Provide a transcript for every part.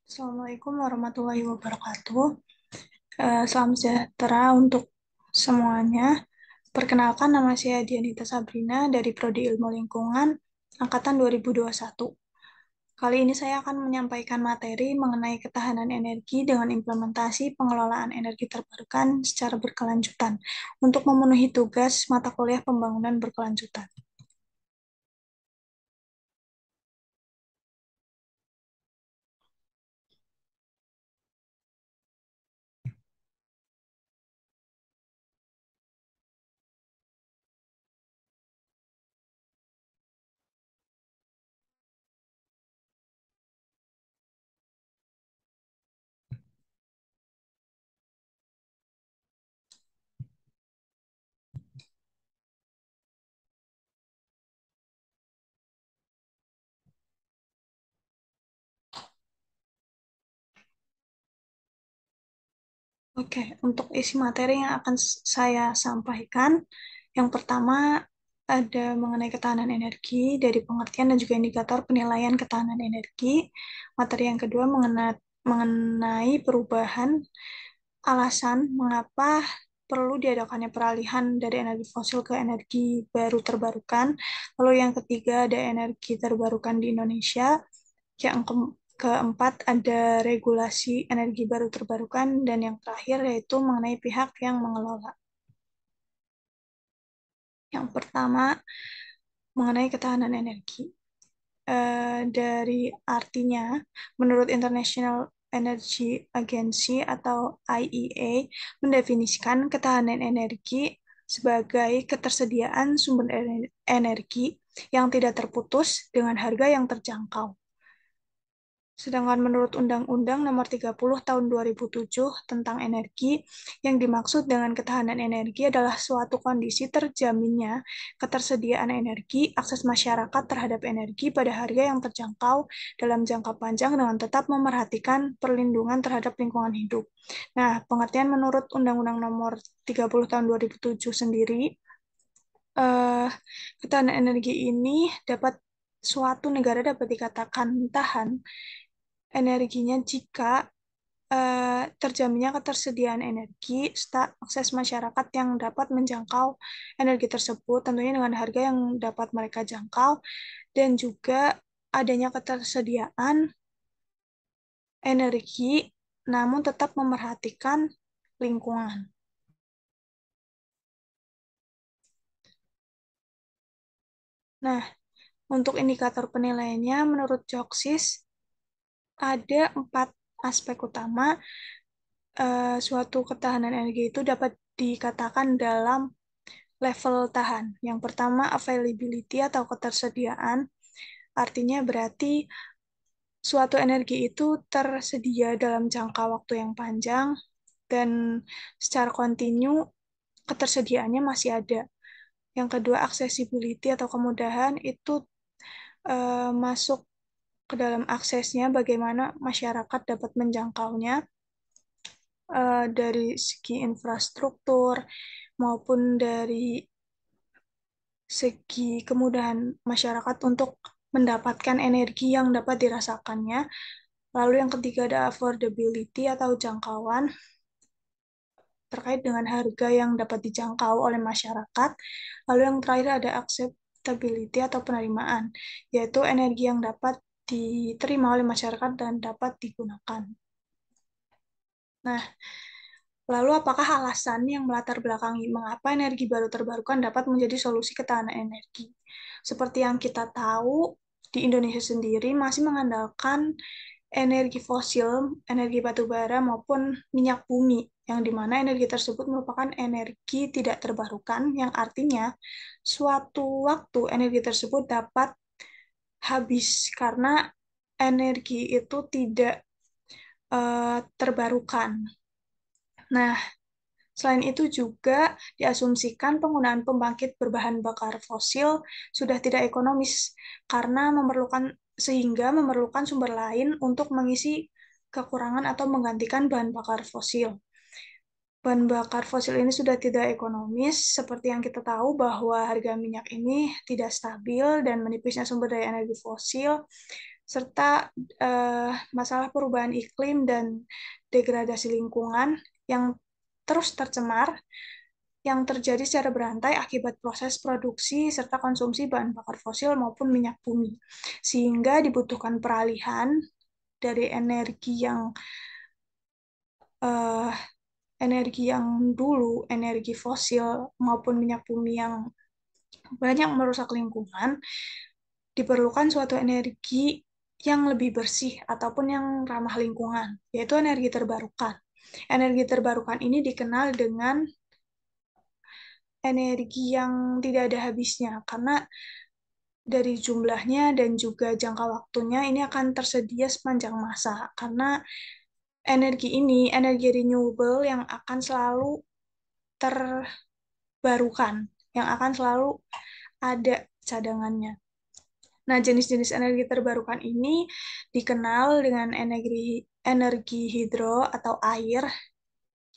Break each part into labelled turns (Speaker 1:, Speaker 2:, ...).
Speaker 1: Assalamualaikum warahmatullahi wabarakatuh. Salam sejahtera untuk semuanya. Perkenalkan, nama saya Dianita Sabrina dari Prodi Ilmu Lingkungan Angkatan 2021. Kali ini saya akan menyampaikan materi mengenai ketahanan energi dengan implementasi pengelolaan energi terbarukan secara berkelanjutan untuk memenuhi tugas mata kuliah pembangunan berkelanjutan. Oke, untuk isi materi yang akan saya sampaikan, yang pertama ada mengenai ketahanan energi dari pengertian dan juga indikator penilaian ketahanan energi. Materi yang kedua mengenai perubahan alasan mengapa perlu diadakannya peralihan dari energi fosil ke energi baru terbarukan. Lalu yang ketiga ada energi terbarukan di Indonesia. Yang keempat ada regulasi energi baru terbarukan, dan yang terakhir yaitu mengenai pihak yang mengelola. Yang pertama mengenai ketahanan energi. Dari artinya, menurut International Energy Agency atau IEA mendefinisikan ketahanan energi sebagai ketersediaan sumber energi yang tidak terputus dengan harga yang terjangkau. Sedangkan menurut Undang-Undang Nomor 30 Tahun 2007 tentang energi, yang dimaksud dengan ketahanan energi adalah suatu kondisi terjaminnya ketersediaan energi, akses masyarakat terhadap energi pada harga yang terjangkau dalam jangka panjang dengan tetap memerhatikan perlindungan terhadap lingkungan hidup. Nah, pengertian menurut Undang-Undang Nomor 30 Tahun 2007 sendiri, eh, ketahanan energi ini suatu negara dapat dikatakan tahan energinya jika terjaminnya ketersediaan energi serta akses masyarakat yang dapat menjangkau energi tersebut, tentunya dengan harga yang dapat mereka jangkau, dan juga adanya ketersediaan energi namun tetap memerhatikan lingkungan. Nah, untuk indikator penilaiannya, menurut Joksis, ada 4 aspek utama. Suatu ketahanan energi itu dapat dikatakan dalam level tahan. Yang pertama, availability atau ketersediaan. Artinya berarti suatu energi itu tersedia dalam jangka waktu yang panjang dan secara kontinu ketersediaannya masih ada. Yang kedua, accessibility atau kemudahan itu masuk ke dalam aksesnya, bagaimana masyarakat dapat menjangkaunya dari segi infrastruktur maupun dari segi kemudahan masyarakat untuk mendapatkan energi yang dapat dirasakannya. Lalu yang ketiga ada affordability atau jangkauan terkait dengan harga yang dapat dijangkau oleh masyarakat. Lalu yang terakhir ada acceptability atau penerimaan, yaitu energi yang dapat diterima oleh masyarakat dan dapat digunakan. Nah, lalu apakah alasan yang melatar belakangi mengapa energi baru terbarukan dapat menjadi solusi ketahanan energi? Seperti yang kita tahu, di Indonesia sendiri masih mengandalkan energi fosil, energi batu bara maupun minyak bumi, yang dimana energi tersebut merupakan energi tidak terbarukan, yang artinya suatu waktu energi tersebut dapat habis karena energi itu tidak terbarukan. Nah, selain itu juga diasumsikan penggunaan pembangkit berbahan bakar fosil sudah tidak ekonomis karena memerlukan sumber lain untuk mengisi kekurangan atau menggantikan bahan bakar fosil. Bahan bakar fosil ini sudah tidak ekonomis, seperti yang kita tahu bahwa harga minyak ini tidak stabil dan menipisnya sumber daya energi fosil serta masalah perubahan iklim dan degradasi lingkungan yang terus tercemar yang terjadi secara berantai akibat proses produksi serta konsumsi bahan bakar fosil maupun minyak bumi. Sehingga dibutuhkan peralihan dari eh, energi yang dulu, energi fosil maupun minyak bumi yang banyak merusak lingkungan, diperlukan suatu energi yang lebih bersih ataupun yang ramah lingkungan, yaitu energi terbarukan. Energi terbarukan ini dikenal dengan energi yang tidak ada habisnya, karena dari jumlahnya dan juga jangka waktunya ini akan tersedia sepanjang masa, karena energi ini energi renewable yang akan selalu terbarukan, yang akan selalu ada cadangannya. Nah, jenis-jenis energi terbarukan ini dikenal dengan energi hidro atau air,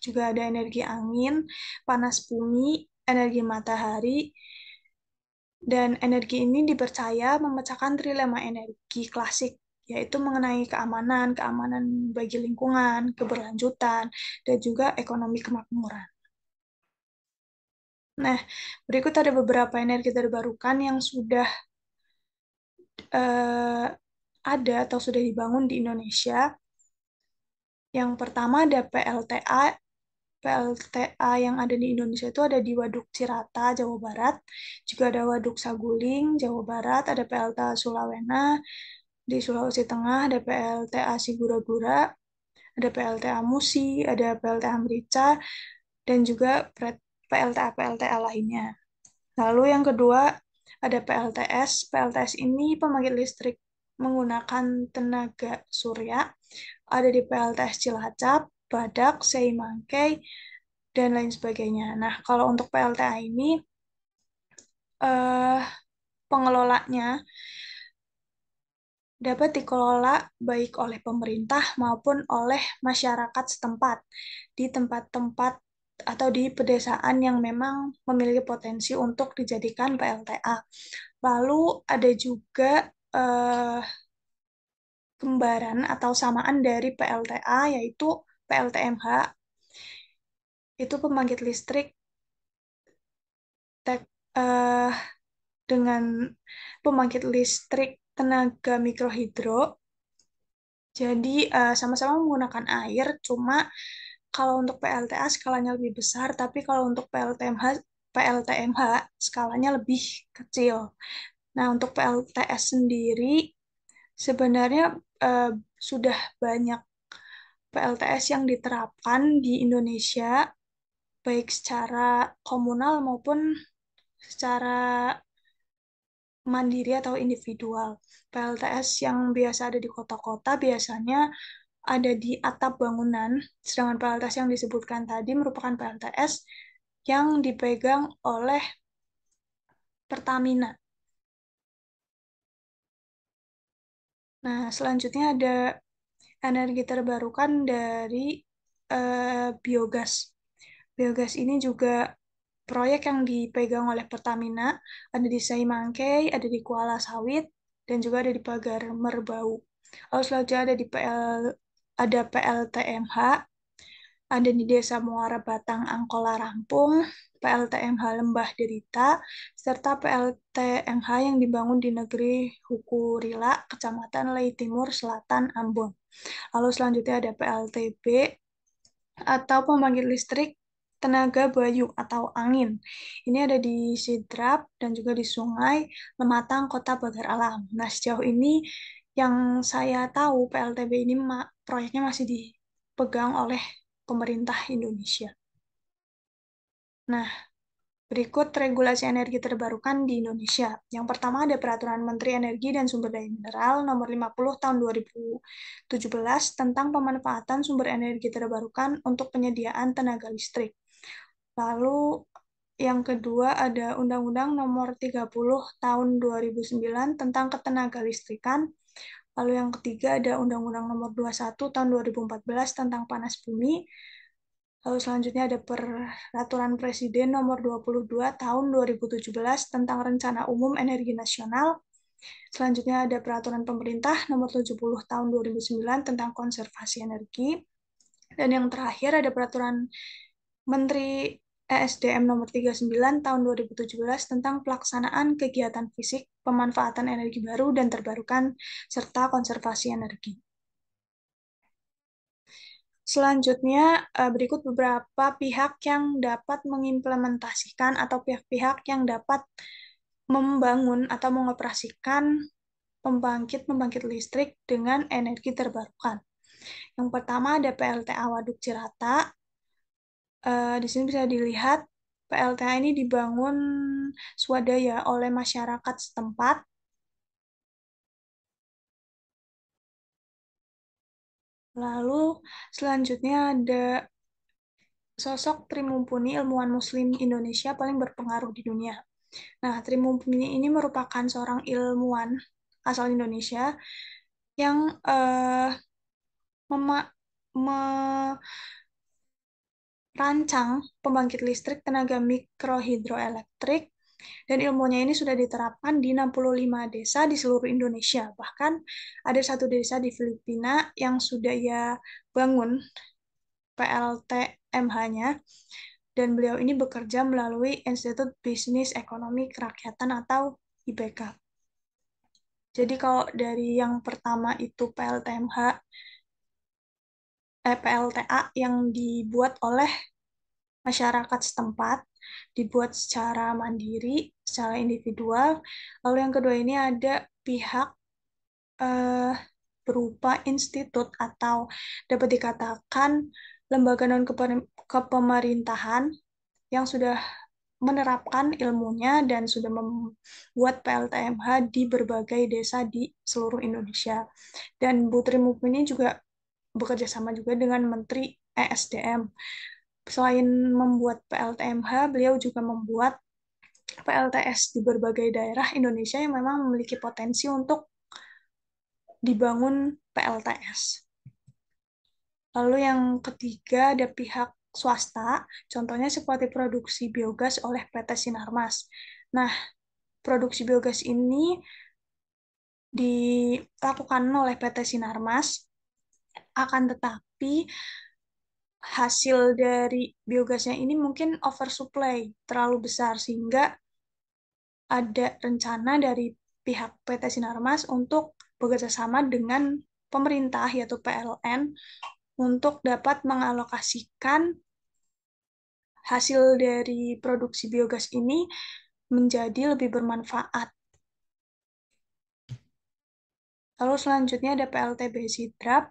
Speaker 1: juga ada energi angin, panas bumi, energi matahari, dan energi ini dipercaya memecahkan trilema energi klasik, yaitu mengenai keamanan, keamanan bagi lingkungan, keberlanjutan, dan juga ekonomi kemakmuran. Nah, berikut ada beberapa energi terbarukan yang sudah eh, ada atau sudah dibangun di Indonesia. Yang pertama ada PLTA. PLTA yang ada di Indonesia itu ada di Waduk Cirata, Jawa Barat. Juga ada Waduk Saguling, Jawa Barat. Ada PLTA Sulawena di Sulawesi Tengah. Ada PLTA Sigura-gura. Ada PLTA Musi. Ada PLTA Merica. Dan juga PLTA-PLTA lainnya. Lalu yang kedua ada PLTS. PLTS ini pembangkit listrik menggunakan tenaga surya. Ada di PLTS Cilacap, Badak, Seimangkei, dan lain sebagainya. Nah, kalau untuk PLTA ini, eh, pengelolanya dapat dikelola baik oleh pemerintah maupun oleh masyarakat setempat di tempat-tempat atau di pedesaan yang memang memiliki potensi untuk dijadikan PLTA. Lalu ada juga eh, kembaran atau samaan dari PLTA yaitu PLTMH, itu pembangkit listrik tek- eh, dengan pembangkit listrik tenaga mikrohidro. Jadi sama-sama menggunakan air, cuma kalau untuk PLTA skalanya lebih besar, tapi kalau untuk PLTMH skalanya lebih kecil. Nah, untuk PLTS sendiri sebenarnya eh, sudah banyak PLTS yang diterapkan di Indonesia, baik secara komunal maupun secara mandiri atau individual. PLTS yang biasa ada di kota-kota biasanya ada di atap bangunan, sedangkan PLTS yang disebutkan tadi merupakan PLTS yang dipegang oleh Pertamina. Nah, selanjutnya ada energi terbarukan dari biogas. Biogas ini juga proyek yang dipegang oleh Pertamina, ada di Saimangkei, ada di Kuala Sawit, dan juga ada di Pagar Merbau. Lalu selanjutnya ada PLTMH, ada di Desa Muara Batang, Angkola Rampung, PLTMH Lembah Derita, serta PLTMH yang dibangun di negeri Hukurila, Kecamatan Lei Timur Selatan, Ambon. Lalu selanjutnya ada PLTB atau pembangkit listrik tenaga bayu atau angin. Ini ada di Sidrap dan juga di Sungai Lematang, Kota Pagar Alam. Nah, sejauh ini yang saya tahu PLTB ini proyeknya masih dipegang oleh pemerintah Indonesia. Nah, berikut regulasi energi terbarukan di Indonesia. Yang pertama ada Peraturan Menteri Energi dan Sumber Daya Mineral Nomor 50 Tahun 2017 tentang pemanfaatan sumber energi terbarukan untuk penyediaan tenaga listrik. Lalu yang kedua ada Undang-Undang Nomor 30 Tahun 2009 tentang Ketenagalistrikan. Lalu yang ketiga ada Undang-Undang Nomor 21 Tahun 2014 tentang Panas Bumi. Lalu selanjutnya ada Peraturan Presiden Nomor 22 Tahun 2017 tentang Rencana Umum Energi Nasional. Selanjutnya ada Peraturan Pemerintah Nomor 70 Tahun 2009 tentang Konservasi Energi. Dan yang terakhir ada Peraturan Menteri ESDM Nomor 39 Tahun 2017 tentang pelaksanaan kegiatan fisik, pemanfaatan energi baru dan terbarukan, serta konservasi energi. Selanjutnya, berikut beberapa pihak yang dapat mengimplementasikan atau pihak-pihak yang dapat membangun atau mengoperasikan pembangkit-pembangkit listrik dengan energi terbarukan. Yang pertama ada PLTA Waduk Cirata. Di sini bisa dilihat PLTA ini dibangun swadaya oleh masyarakat setempat. Lalu selanjutnya ada sosok Trimumpuni, ilmuwan Muslim Indonesia paling berpengaruh di dunia. Nah, Trimumpuni ini merupakan seorang ilmuwan asal Indonesia yang merancang pembangkit listrik tenaga mikrohidroelektrik, dan ilmunya ini sudah diterapkan di 65 desa di seluruh Indonesia. Bahkan ada satu desa di Filipina yang sudah ia bangun PLTMH-nya, dan beliau ini bekerja melalui Institut Bisnis Ekonomi Kerakyatan atau IBK. Jadi kalau dari yang pertama itu PLTA yang dibuat oleh masyarakat setempat, dibuat secara mandiri, secara individual. Lalu yang kedua ini ada pihak eh, berupa institut atau dapat dikatakan lembaga non-kepemerintahan yang sudah menerapkan ilmunya dan sudah membuat PLTMH di berbagai desa di seluruh Indonesia. Dan Bu Tri Mulyani juga bekerja sama juga dengan Menteri ESDM. Selain membuat PLTMH, beliau juga membuat PLTS di berbagai daerah Indonesia yang memang memiliki potensi untuk dibangun PLTS. Lalu yang ketiga ada pihak swasta, contohnya seperti produksi biogas oleh PT Sinarmas. Nah, produksi biogas ini dilakukan oleh PT Sinarmas, akan tetapi hasil dari biogasnya ini mungkin oversupply, terlalu besar, sehingga ada rencana dari pihak PT Sinarmas untuk bekerja sama dengan pemerintah, yaitu PLN, untuk dapat mengalokasikan hasil dari produksi biogas ini menjadi lebih bermanfaat. Lalu selanjutnya ada PLTB Sidrap.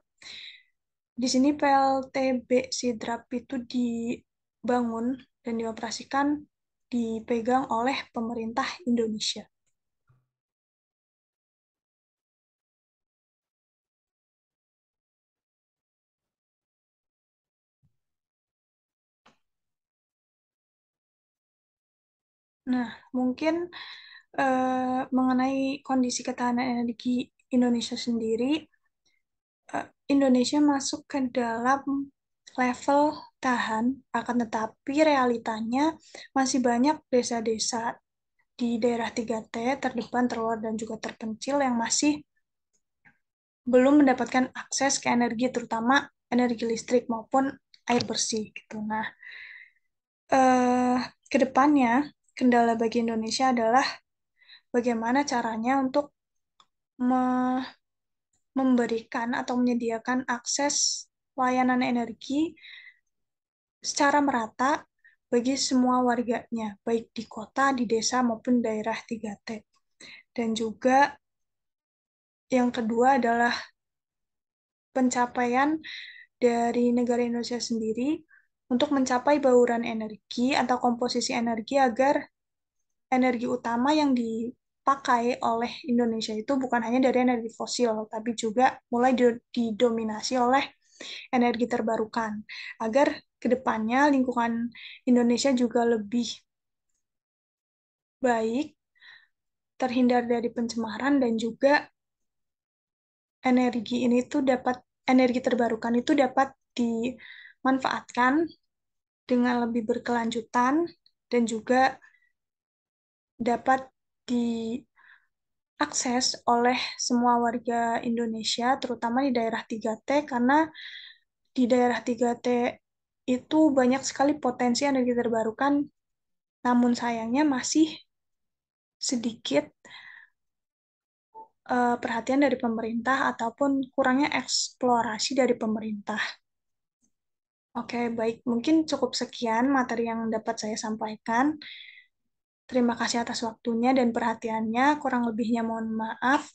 Speaker 1: Di sini PLTB Sidrap itu dibangun dan dioperasikan, dipegang oleh pemerintah Indonesia. Nah, mungkin mengenai kondisi ketahanan energi Indonesia sendiri, Indonesia masuk ke dalam level tahan, akan tetapi realitanya masih banyak desa-desa di daerah 3T, terdepan, terluar, dan juga terpencil yang masih belum mendapatkan akses ke energi, terutama energi listrik maupun air bersih gitu. Nah, ke depannya kendala bagi Indonesia adalah bagaimana caranya untuk memberikan atau menyediakan akses layanan energi secara merata bagi semua warganya, baik di kota, di desa, maupun daerah 3T. Dan juga yang kedua adalah pencapaian dari negara Indonesia sendiri untuk mencapai bauran energi atau komposisi energi agar energi utama yang dipakai oleh Indonesia itu bukan hanya dari energi fosil, tapi juga mulai didominasi oleh energi terbarukan, agar kedepannya lingkungan Indonesia juga lebih baik, terhindar dari pencemaran, dan juga energi terbarukan itu dapat dimanfaatkan dengan lebih berkelanjutan dan juga dapat akses oleh semua warga Indonesia, terutama di daerah 3T, karena di daerah 3T itu banyak sekali potensi energi terbarukan, namun sayangnya masih sedikit perhatian dari pemerintah ataupun kurangnya eksplorasi dari pemerintah. Oke, baik. Mungkin cukup sekian materi yang dapat saya sampaikan. Terima kasih atas waktunya dan perhatiannya. Kurang lebihnya mohon maaf.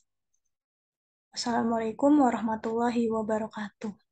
Speaker 1: Assalamualaikum warahmatullahi wabarakatuh.